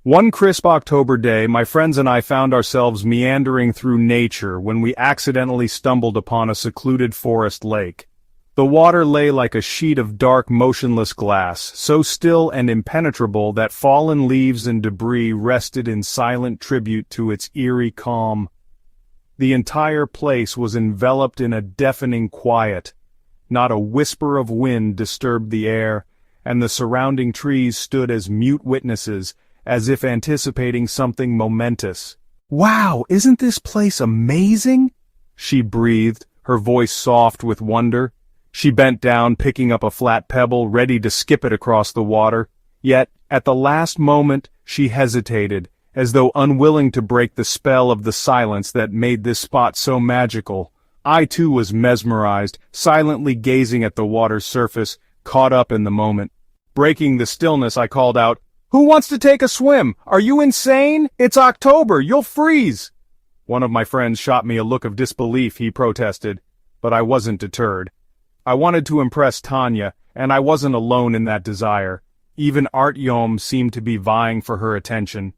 One crisp October day, my friends and I found ourselves meandering through nature when we accidentally stumbled upon a secluded forest lake. The water lay like a sheet of dark, motionless glass, so still and impenetrable that fallen leaves and debris rested in silent tribute to its eerie calm. The entire place was enveloped in a deafening quiet. Not a whisper of wind disturbed the air, and the surrounding trees stood as mute witnesses, as if anticipating something momentous. "Wow, isn't this place amazing?" she breathed, her voice soft with wonder. She bent down, picking up a flat pebble, ready to skip it across the water. Yet, at the last moment, she hesitated, as though unwilling to break the spell of the silence that made this spot so magical. I too was mesmerized, silently gazing at the water's surface, caught up in the moment. Breaking the stillness, I called out, "Who wants to take a swim? Are you insane? It's October, you'll freeze!" One of my friends shot me a look of disbelief, he protested, but I wasn't deterred. I wanted to impress Tanya, and I wasn't alone in that desire. Even Artyom seemed to be vying for her attention.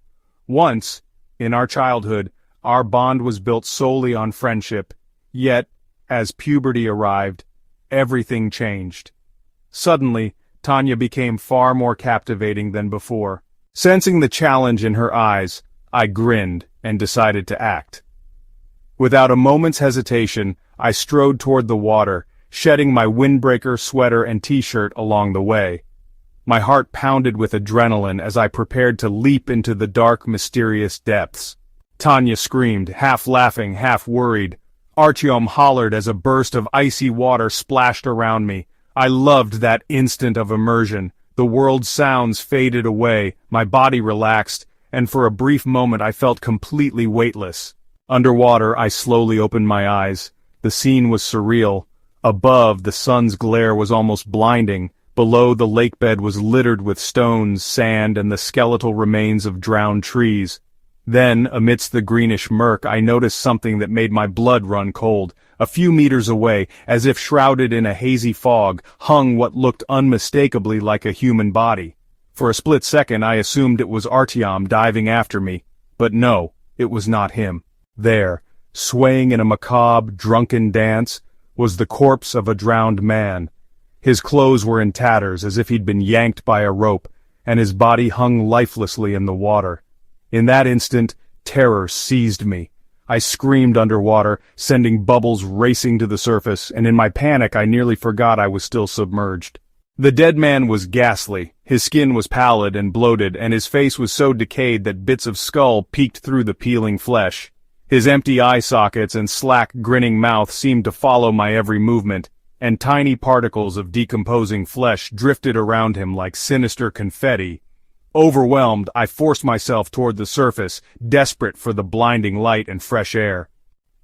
Once, in our childhood, our bond was built solely on friendship, yet, as puberty arrived, everything changed. Suddenly, Tanya became far more captivating than before. Sensing the challenge in her eyes, I grinned and decided to act. Without a moment's hesitation, I strode toward the water, shedding my windbreaker, sweater, and t-shirt along the way. My heart pounded with adrenaline as I prepared to leap into the dark, mysterious depths. Tanya screamed, half laughing, half worried. Artyom hollered as a burst of icy water splashed around me. I loved that instant of immersion. The world's sounds faded away, my body relaxed, and for a brief moment I felt completely weightless. Underwater, I slowly opened my eyes. The scene was surreal. Above, the sun's glare was almost blinding. Below, the lakebed was littered with stones, sand, and the skeletal remains of drowned trees. Then, amidst the greenish murk, I noticed something that made my blood run cold. A few meters away, as if shrouded in a hazy fog, hung what looked unmistakably like a human body. For a split second I assumed it was Artyom diving after me, but no, it was not him. There, swaying in a macabre, drunken dance, was the corpse of a drowned man. His clothes were in tatters, as if he'd been yanked by a rope, and his body hung lifelessly in the water. In that instant, terror seized me. I screamed underwater, sending bubbles racing to the surface, and in my panic I nearly forgot I was still submerged. The dead man was ghastly. His skin was pallid and bloated, and his face was so decayed that bits of skull peeked through the peeling flesh. His empty eye sockets and slack, grinning mouth seemed to follow my every movement, and tiny particles of decomposing flesh drifted around him like sinister confetti. Overwhelmed, I forced myself toward the surface, desperate for the blinding light and fresh air.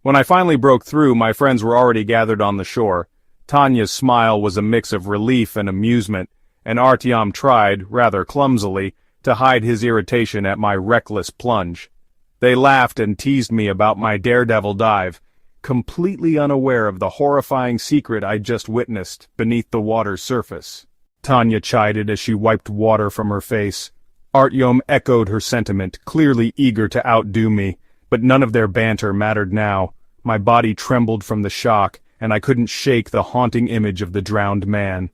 When I finally broke through, my friends were already gathered on the shore. Tanya's smile was a mix of relief and amusement, and Artyom tried, rather clumsily, to hide his irritation at my reckless plunge. They laughed and teased me about my daredevil dive, completely unaware of the horrifying secret I'd just witnessed beneath the water's surface. Tanya chided as she wiped water from her face. Artyom echoed her sentiment, clearly eager to outdo me, but none of their banter mattered now. My body trembled from the shock, and I couldn't shake the haunting image of the drowned man.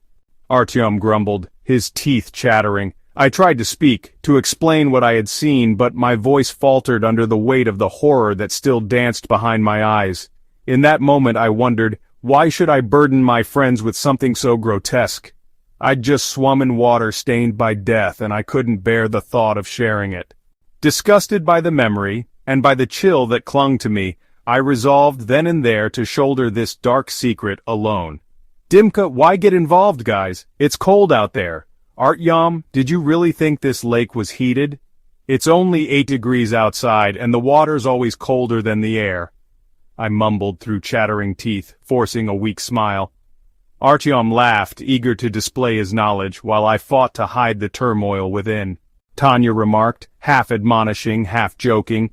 Artyom grumbled, his teeth chattering. I tried to speak, to explain what I had seen, but my voice faltered under the weight of the horror that still danced behind my eyes. In that moment I wondered, why should I burden my friends with something so grotesque? I'd just swum in water stained by death, and I couldn't bear the thought of sharing it. Disgusted by the memory, and by the chill that clung to me, I resolved then and there to shoulder this dark secret alone. Dimka, why get involved, guys? It's cold out there. Artyom, did you really think this lake was heated? It's only 8 degrees outside, and the water's always colder than the air. I mumbled through chattering teeth, forcing a weak smile. Artyom laughed, eager to display his knowledge, while I fought to hide the turmoil within. Tanya remarked, half admonishing, half joking.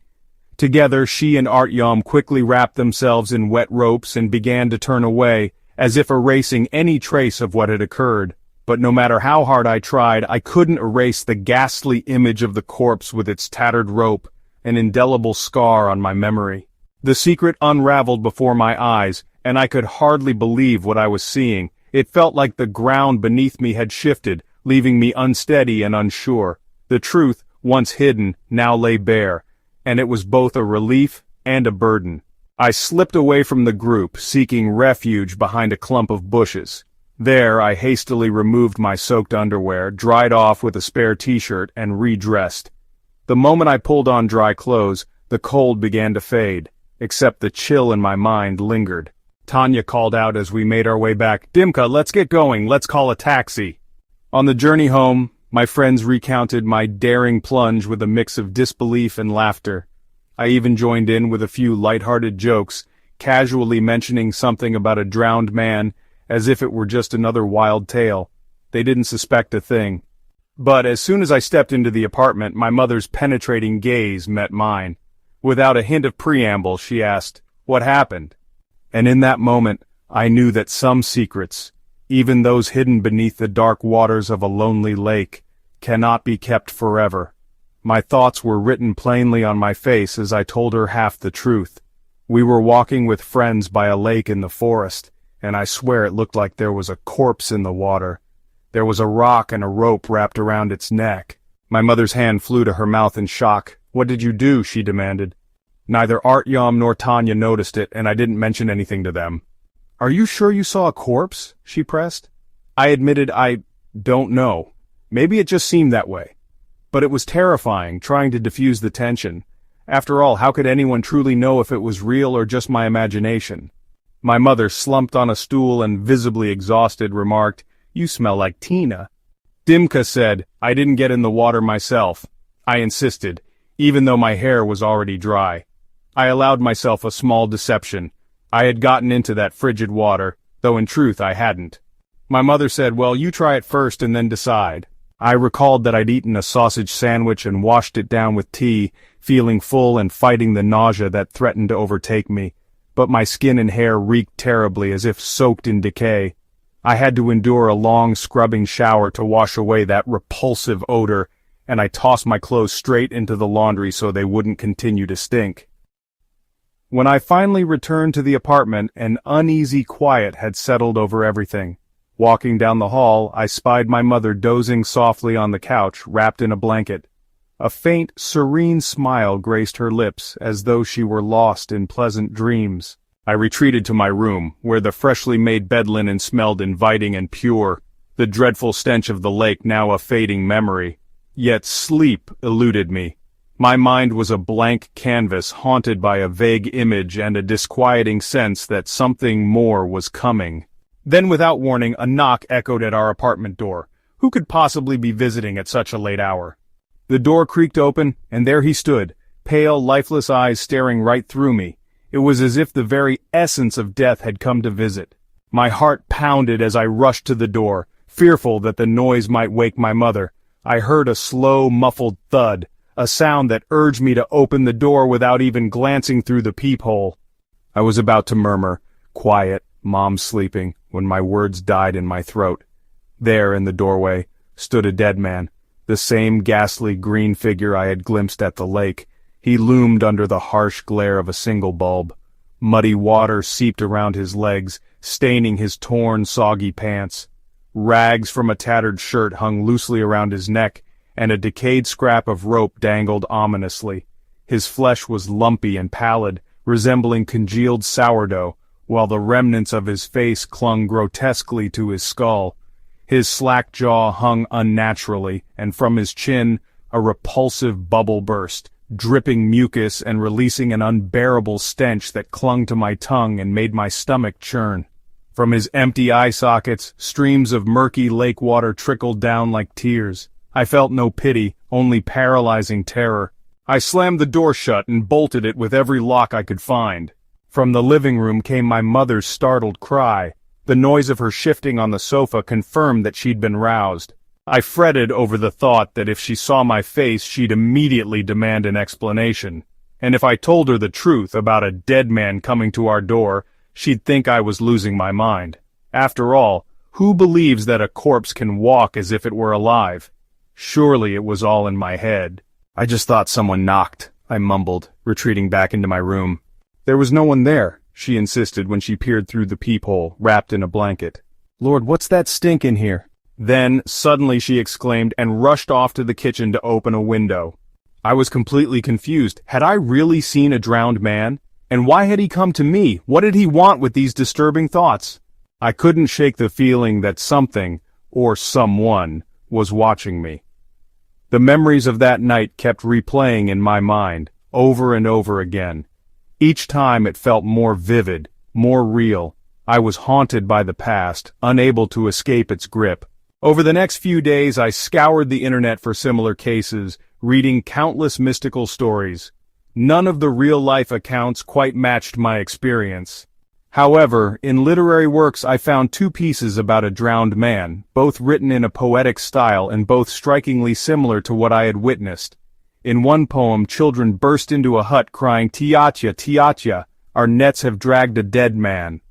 Together she and Artyom quickly wrapped themselves in wet ropes and began to turn away, as if erasing any trace of what had occurred. but no matter how hard I tried, I couldn't erase the ghastly image of the corpse with its tattered rope, an indelible scar on my memory. The secret unraveled before my eyes, and I could hardly believe what I was seeing. It felt like the ground beneath me had shifted, leaving me unsteady and unsure. The truth, once hidden, now lay bare, and it was both a relief and a burden. I slipped away from the group, seeking refuge behind a clump of bushes. There, I hastily removed my soaked underwear, dried off with a spare t-shirt, and redressed. The moment I pulled on dry clothes, the cold began to fade, except the chill in my mind lingered. Tanya called out as we made our way back, "Dimka, let's get going, let's call a taxi." On the journey home, my friends recounted my daring plunge with a mix of disbelief and laughter. I even joined in with a few light-hearted jokes, casually mentioning something about a drowned man, as if it were just another wild tale. They didn't suspect a thing. But as soon as I stepped into the apartment, my mother's penetrating gaze met mine. Without a hint of preamble, she asked, "What happened?" And in that moment, I knew that some secrets, even those hidden beneath the dark waters of a lonely lake, cannot be kept forever. My thoughts were written plainly on my face as I told her half the truth. We were walking with friends by a lake in the forest, and I swear it looked like there was a corpse in the water. There was a rock and a rope wrapped around its neck. My mother's hand flew to her mouth in shock. "What did you do?" she demanded. Neither Artyom nor Tanya noticed it, and I didn't mention anything to them. "Are you sure you saw a corpse?" she pressed. I admitted I don't know. Maybe it just seemed that way. But it was terrifying, trying to diffuse the tension. After all, how could anyone truly know if it was real or just my imagination? My mother, slumped on a stool and visibly exhausted, remarked, "You smell like Tina." Dimka said, "I didn't get in the water myself." I insisted, even though my hair was already dry. I allowed myself a small deception. I had gotten into that frigid water, though in truth I hadn't. My mother said, "Well, you try it first and then decide." I recalled that I'd eaten a sausage sandwich and washed it down with tea, feeling full and fighting the nausea that threatened to overtake me. But my skin and hair reeked terribly, as if soaked in decay. I had to endure a long scrubbing shower to wash away that repulsive odor, and I tossed my clothes straight into the laundry so they wouldn't continue to stink. When I finally returned to the apartment, an uneasy quiet had settled over everything. Walking down the hall, I spied my mother dozing softly on the couch, wrapped in a blanket. A faint, serene smile graced her lips, as though she were lost in pleasant dreams. I retreated to my room, where the freshly made bed linen smelled inviting and pure, the dreadful stench of the lake now a fading memory. Yet sleep eluded me. My mind was a blank canvas haunted by a vague image and a disquieting sense that something more was coming. Then without warning, a knock echoed at our apartment door. Who could possibly be visiting at such a late hour? The door creaked open, and there he stood, pale, lifeless eyes staring right through me. It was as if the very essence of death had come to visit. My heart pounded as I rushed to the door, fearful that the noise might wake my mother. I heard a slow, muffled thud, a sound that urged me to open the door without even glancing through the peephole. I was about to murmur, "Quiet, Mom's sleeping," when my words died in my throat. There, in the doorway, stood a dead man, the same ghastly green figure I had glimpsed at the lake. He loomed under the harsh glare of a single bulb. Muddy water seeped around his legs, staining his torn, soggy pants. Rags from a tattered shirt hung loosely around his neck, and a decayed scrap of rope dangled ominously. His flesh was lumpy and pallid, resembling congealed sourdough, while the remnants of his face clung grotesquely to his skull. His slack jaw hung unnaturally, and from his chin a repulsive bubble burst, dripping mucus and releasing an unbearable stench that clung to my tongue and made my stomach churn. From his empty eye sockets, streams of murky lake water trickled down like tears. I felt no pity, only paralyzing terror. I slammed the door shut and bolted it with every lock I could find. From the living room came my mother's startled cry. The noise of her shifting on the sofa confirmed that she'd been roused. I fretted over the thought that if she saw my face, she'd immediately demand an explanation. And if I told her the truth about a dead man coming to our door, she'd think I was losing my mind. After all, Who believes that a corpse can walk as if it were alive? Surely it was all in my head. I just thought someone knocked, I mumbled, retreating back into my room. There was no one there, she insisted when she peered through the peephole, wrapped in a blanket. Lord, what's that stink in here? Then, suddenly she exclaimed and rushed off to the kitchen to open a window. I was completely confused. Had I really seen a drowned man? And why had he come to me? What did he want with these disturbing thoughts? I couldn't shake the feeling that something, or someone, was watching me. The memories of that night kept replaying in my mind, over and over again. Each time it felt more vivid, more real. I was haunted by the past, unable to escape its grip. Over the next few days I scoured the internet for similar cases, reading countless mystical stories. None of the real-life accounts quite matched my experience. However, in literary works I found two pieces about a drowned man, both written in a poetic style and both strikingly similar to what I had witnessed. In one poem, children burst into a hut crying, "Tiatya, Tiatya, our nets have dragged a dead man."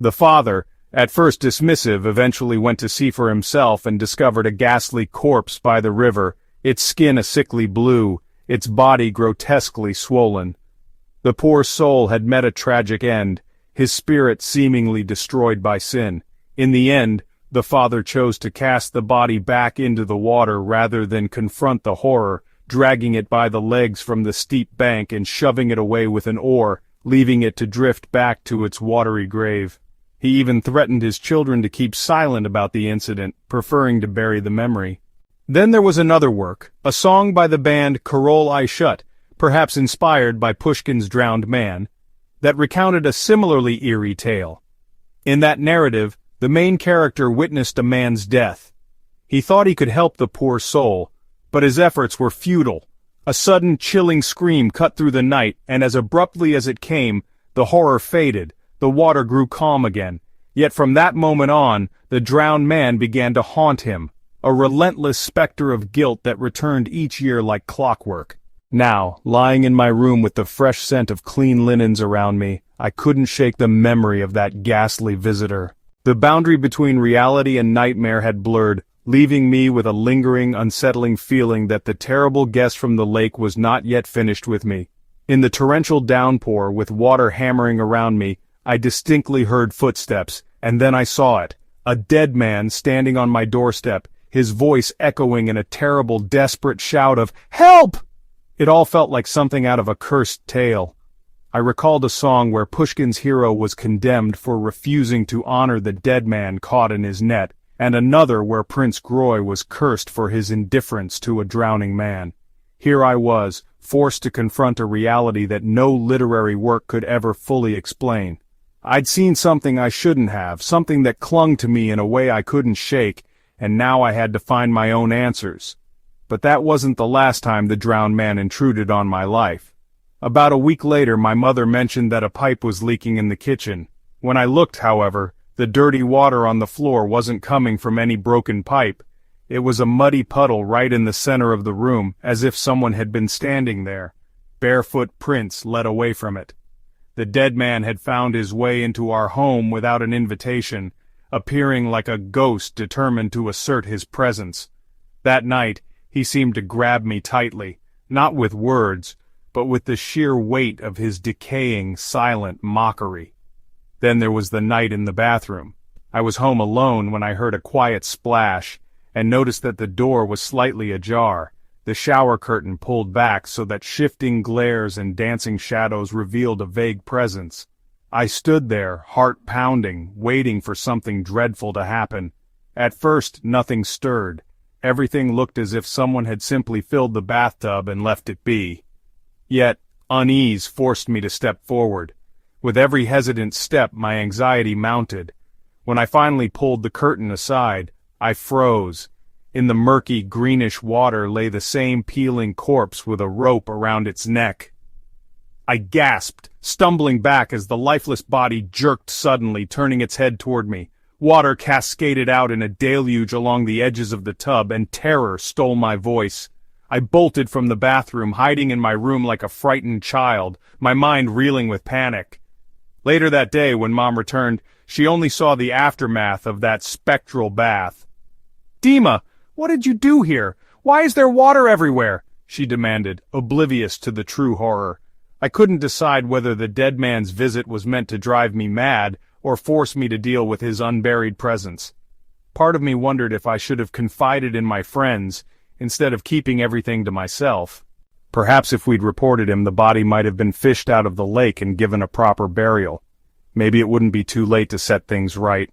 The father, at first dismissive, eventually went to see for himself and discovered a ghastly corpse by the river, its skin a sickly blue, its body grotesquely swollen. The poor soul had met a tragic end, his spirit seemingly destroyed by sin. In the end, the father chose to cast the body back into the water rather than confront the horror, dragging it by the legs from the steep bank and shoving it away with an oar, leaving it to drift back to its watery grave. He even threatened his children to keep silent about the incident, preferring to bury the memory. Then there was another work, a song by the band Karol I Shut, perhaps inspired by Pushkin's Drowned Man, that recounted a similarly eerie tale. In that narrative, the main character witnessed a man's death. He thought he could help the poor soul, but his efforts were futile. A sudden chilling scream cut through the night, and as abruptly as it came, the horror faded, the water grew calm again. Yet from that moment on, the drowned man began to haunt him, a relentless specter of guilt that returned each year like clockwork. Now, lying in my room with the fresh scent of clean linens around me, I couldn't shake the memory of that ghastly visitor. The boundary between reality and nightmare had blurred, leaving me with a lingering, unsettling feeling that the terrible guest from the lake was not yet finished with me. In the torrential downpour, with water hammering around me, I distinctly heard footsteps, and then I saw it. A dead man standing on my doorstep, his voice echoing in a terrible, desperate shout of, "Help!" It all felt like something out of a cursed tale. I recalled a song where Pushkin's hero was condemned for refusing to honor the dead man caught in his net, and another where Prince Groy was cursed for his indifference to a drowning man. Here I was, forced to confront a reality that no literary work could ever fully explain. I'd seen something I shouldn't have, something that clung to me in a way I couldn't shake, and now I had to find my own answers. But that wasn't the last time the drowned man intruded on my life. About a week later, my mother mentioned that a pipe was leaking in the kitchen. When I looked, however, the dirty water on the floor wasn't coming from any broken pipe. It was a muddy puddle right in the center of the room, as if someone had been standing there. Barefoot prints led away from it. The dead man had found his way into our home without an invitation, appearing like a ghost determined to assert his presence. That night, he seemed to grab me tightly, not with words, but with the sheer weight of his decaying, silent mockery. Then there was the night in the bathroom. I was home alone when I heard a quiet splash, and noticed that the door was slightly ajar, the shower curtain pulled back so that shifting glares and dancing shadows revealed a vague presence. I stood there, heart pounding, waiting for something dreadful to happen. At first, nothing stirred. Everything looked as if someone had simply filled the bathtub and left it be. Yet, unease forced me to step forward. With every hesitant step, my anxiety mounted. When I finally pulled the curtain aside, I froze. In the murky, greenish water lay the same peeling corpse with a rope around its neck. I gasped, stumbling back as the lifeless body jerked suddenly, turning its head toward me. Water cascaded out in a deluge along the edges of the tub, and terror stole my voice. I bolted from the bathroom, hiding in my room like a frightened child, my mind reeling with panic. Later that day, when Mom returned, She only saw the aftermath of that spectral bath. "Dima, what did you do here? Why is there water everywhere?" she demanded, oblivious to the true horror. I couldn't decide whether the dead man's visit was meant to drive me mad or force me to deal with his unburied presence. Part of me wondered if I should have confided in my friends instead of keeping everything to myself. Perhaps if we'd reported him, the body might have been fished out of the lake and given a proper burial. Maybe it wouldn't be too late to set things right.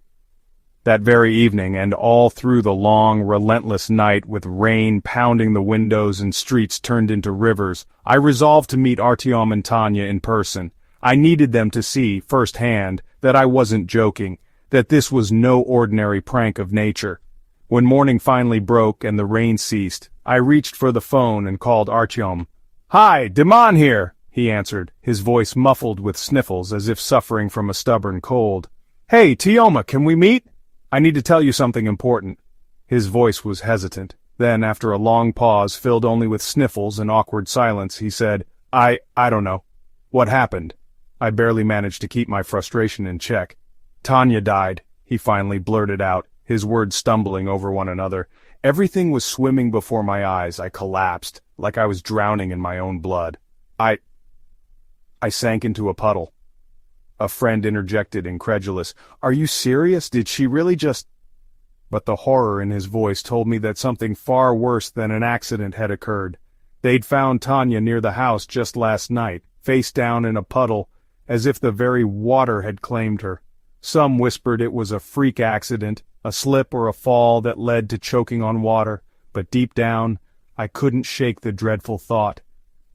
That very evening, and all through the long, relentless night, with rain pounding the windows and streets turned into rivers, I resolved to meet Artyom and Tanya in person. I needed them to see, firsthand, that I wasn't joking, that this was no ordinary prank of nature. When morning finally broke and the rain ceased, I reached for the phone and called Artyom. "Hi, Diman here," he answered, his voice muffled with sniffles as if suffering from a stubborn cold. "Hey, Tioma, can we meet? I need to tell you something important." His voice was hesitant. Then, after a long pause filled only with sniffles and awkward silence, he said, I don't know. What happened?" I barely managed to keep my frustration in check. "Tanya died," he finally blurted out, his words stumbling over one another. Everything was swimming before my eyes. I collapsed, like I was drowning in my own blood. I sank into a puddle. A friend interjected, incredulous. "Are you serious? Did she really just—" But the horror in his voice told me that something far worse than an accident had occurred. They'd found Tanya near the house just last night, face down in a puddle, as if the very water had claimed her. Some whispered it was a freak accident, a slip or a fall that led to choking on water, but deep down, I couldn't shake the dreadful thought.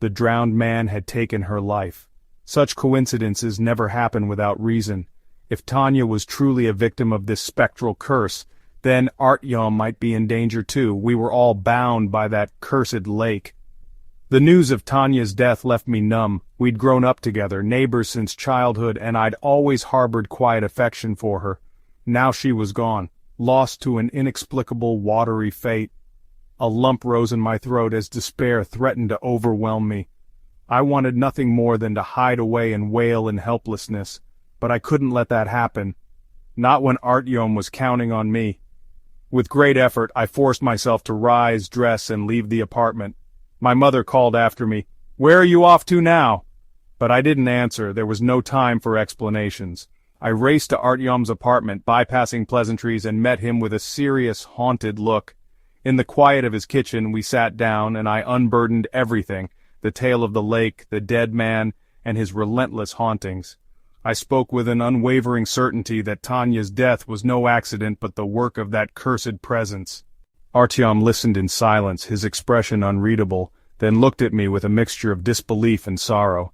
The drowned man had taken her life. Such coincidences never happen without reason. If Tanya was truly a victim of this spectral curse, then Artyom might be in danger too. We were all bound by that cursed lake. The news of Tanya's death left me numb. We'd grown up together, neighbors since childhood, and I'd always harbored quiet affection for her. Now she was gone, lost to an inexplicable watery fate. A lump rose in my throat as despair threatened to overwhelm me. I wanted nothing more than to hide away and wail in helplessness, but I couldn't let that happen. Not when Artyom was counting on me. With great effort, I forced myself to rise, dress, and leave the apartment. My mother called after me, "Where are you off to now?" But I didn't answer. There was no time for explanations. I raced to Artyom's apartment, bypassing pleasantries, and met him with a serious, haunted look. In the quiet of his kitchen, we sat down, and I unburdened everything, the tale of the lake, the dead man, and his relentless hauntings. I spoke with an unwavering certainty that Tanya's death was no accident but the work of that cursed presence. Artyom listened in silence, his expression unreadable, then looked at me with a mixture of disbelief and sorrow.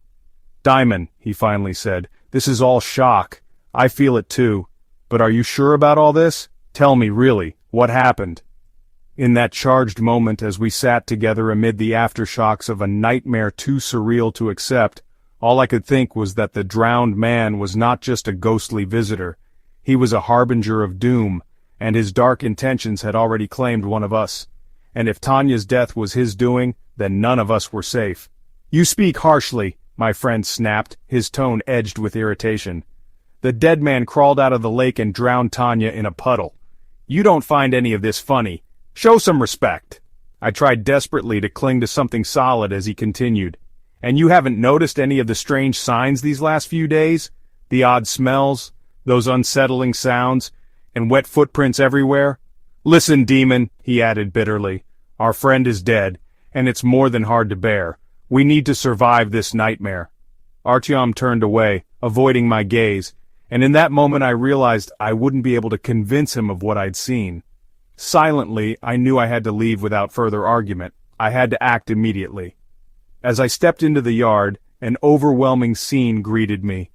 "Diamond," he finally said, "this is all shock. I feel it too. But are you sure about all this? Tell me, really, what happened?" In that charged moment, as we sat together amid the aftershocks of a nightmare too surreal to accept, all I could think was that the drowned man was not just a ghostly visitor. He was a harbinger of doom, and his dark intentions had already claimed one of us. And if Tanya's death was his doing, then none of us were safe. "You speak harshly," my friend snapped, his tone edged with irritation. "The dead man crawled out of the lake and drowned Tanya in a puddle. You don't find any of this funny. Show some respect." I tried desperately to cling to something solid as he continued. "And you haven't noticed any of the strange signs these last few days? The odd smells, those unsettling sounds, and wet footprints everywhere? Listen, demon," he added bitterly. "Our friend is dead, and it's more than hard to bear. We need to survive this nightmare." Artyom turned away, avoiding my gaze, and in that moment I realized I wouldn't be able to convince him of what I'd seen. Silently, I knew I had to leave without further argument. I had to act immediately. As I stepped into the yard, an overwhelming scene greeted me.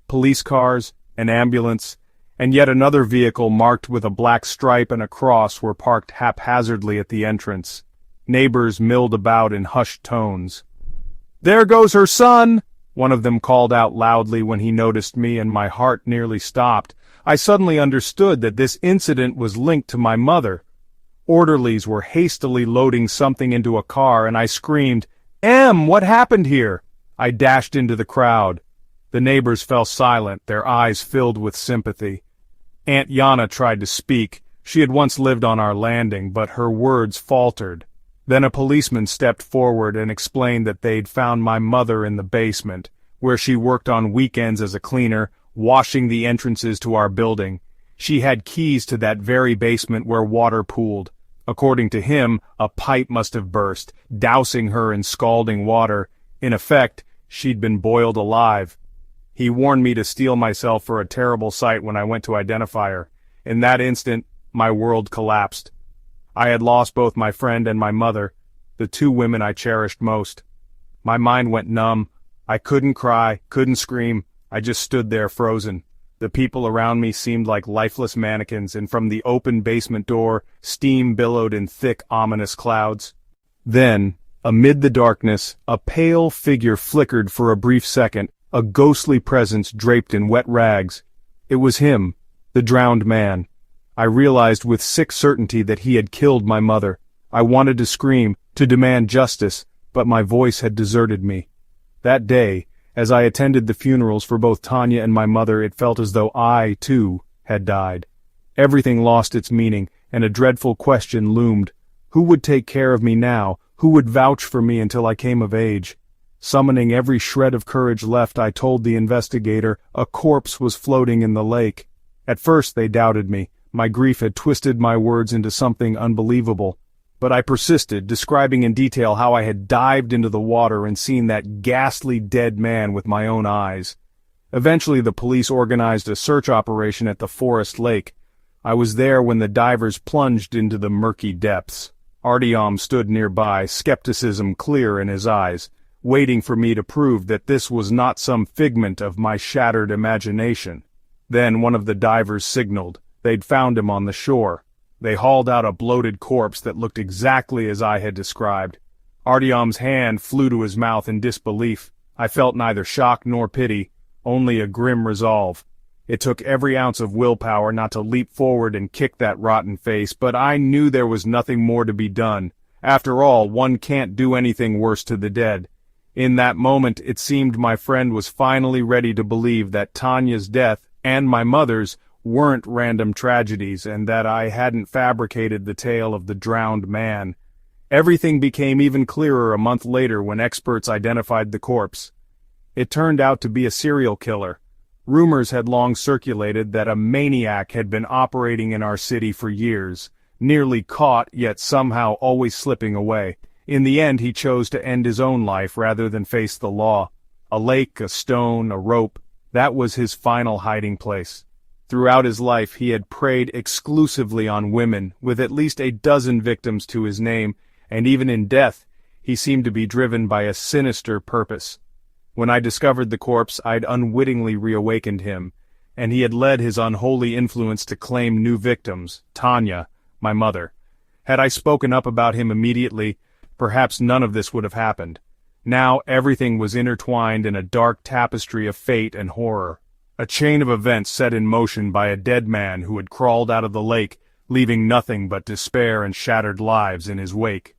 Police cars, an ambulance, and yet another vehicle marked with a black stripe and a cross were parked haphazardly at the entrance. Neighbors milled about in hushed tones. "There goes her son!" one of them called out loudly when he noticed me, and my heart nearly stopped. I suddenly understood that this incident was linked to my mother. Orderlies were hastily loading something into a car, and I screamed, "Em, what happened here?" I dashed into the crowd. The neighbors fell silent, their eyes filled with sympathy. Aunt Yana tried to speak. She had once lived on our landing, but her words faltered. Then a policeman stepped forward and explained that they'd found my mother in the basement, where she worked on weekends as a cleaner, washing the entrances to our building. She had keys to that very basement where water pooled. According to him, a pipe must have burst, dousing her in scalding water. In effect, she'd been boiled alive. He warned me to steel myself for a terrible sight when I went to identify her. In that instant, my world collapsed. I had lost both my friend and my mother, the two women I cherished most. My mind went numb. I couldn't cry, couldn't scream. I just stood there frozen. The people around me seemed like lifeless mannequins, and from the open basement door, steam billowed in thick, ominous clouds. Then, amid the darkness, a pale figure flickered for a brief second, a ghostly presence draped in wet rags. It was him, the drowned man. I realized with sick certainty that he had killed my mother. I wanted to scream, to demand justice, but my voice had deserted me. That day, as I attended the funerals for both Tanya and my mother, it felt as though I, too, had died. Everything lost its meaning, and a dreadful question loomed. Who would take care of me now? Who would vouch for me until I came of age? Summoning every shred of courage left, I told the investigator a corpse was floating in the lake. At first they doubted me. My grief had twisted my words into something unbelievable. But I persisted, describing in detail how I had dived into the water and seen that ghastly dead man with my own eyes. Eventually the police organized a search operation at the forest lake. I was there when the divers plunged into the murky depths. Artyom stood nearby, skepticism clear in his eyes, waiting for me to prove that this was not some figment of my shattered imagination. Then one of the divers signaled. They'd found him on the shore. They hauled out a bloated corpse that looked exactly as I had described. Artyom's hand flew to his mouth in disbelief. I felt neither shock nor pity, only a grim resolve. It took every ounce of willpower not to leap forward and kick that rotten face, but I knew there was nothing more to be done. After all, one can't do anything worse to the dead. In that moment, it seemed my friend was finally ready to believe that Tanya's death, and my mother's, weren't random tragedies, and that I hadn't fabricated the tale of the drowned man. Everything became even clearer a month later when experts identified the corpse. It turned out to be a serial killer. Rumors had long circulated that a maniac had been operating in our city for years, nearly caught yet somehow always slipping away. In the end, he chose to end his own life rather than face the law. A lake, a stone, a rope, that was his final hiding place. Throughout his life he had preyed exclusively on women, with at least a dozen victims to his name, and even in death, he seemed to be driven by a sinister purpose. When I discovered the corpse, I'd unwittingly reawakened him, and he had led his unholy influence to claim new victims, Tanya, my mother. Had I spoken up about him immediately, perhaps none of this would have happened. Now everything was intertwined in a dark tapestry of fate and horror. A chain of events set in motion by a dead man who had crawled out of the lake, leaving nothing but despair and shattered lives in his wake.